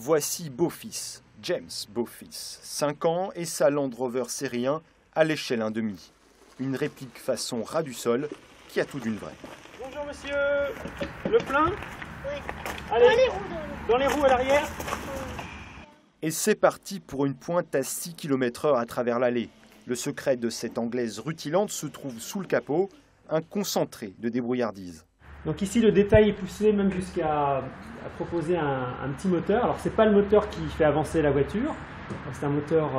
Voici Beau-Fils, James Beau-Fils, 5 ans et sa Land Rover série 1 à l'échelle 1,5. Une réplique façon ras du sol qui a tout d'une vraie. Bonjour monsieur, le plein? Oui. Allez, Dans les roues. dans les roues à l'arrière. Et c'est parti pour une pointe à 6 km/h à travers l'allée. Le secret de cette anglaise rutilante se trouve sous le capot, un concentré de débrouillardise. Donc ici le détail est poussé même jusqu'à proposer un petit moteur. Alors c'est pas le moteur qui fait avancer la voiture, c'est un moteur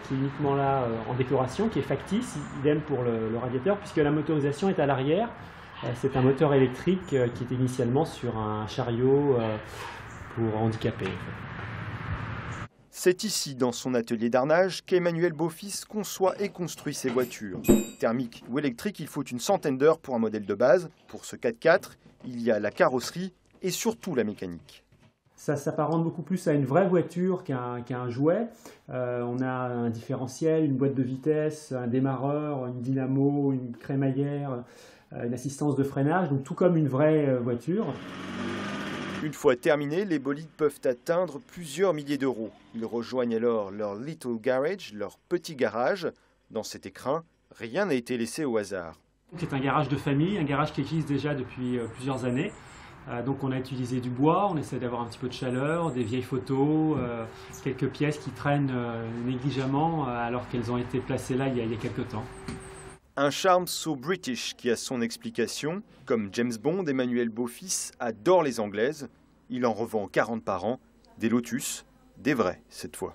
qui est uniquement là en décoration, qui est factice, idem pour le radiateur, puisque la motorisation est à l'arrière. C'est un moteur électrique qui était initialement sur un chariot pour handicapés. C'est ici, dans son atelier d'arnage, qu'Emmanuel Beau-Fils conçoit et construit ses voitures. Thermique ou électrique, il faut une centaine d'heures pour un modèle de base. Pour ce 4x4, il y a la carrosserie et surtout la mécanique. Ça s'apparente beaucoup plus à une vraie voiture qu'un jouet. On a un différentiel, une boîte de vitesse, un démarreur, une dynamo, une crémaillère, une assistance de freinage, donc tout comme une vraie voiture. Une fois terminés, les bolides peuvent atteindre plusieurs milliers d'euros. Ils rejoignent alors leur little garage, leur petit garage. Dans cet écrin, rien n'a été laissé au hasard. C'est un garage de famille, un garage qui existe déjà depuis plusieurs années. Donc on a utilisé du bois, on essaie d'avoir un petit peu de chaleur, des vieilles photos, quelques pièces qui traînent négligemment alors qu'elles ont été placées là il y a quelques temps. Un charme so british qui a son explication. Comme James Bond, Emmanuel Beau-Fils adore les Anglaises. Il en revend 40 par an, des Lotus, des vrais cette fois.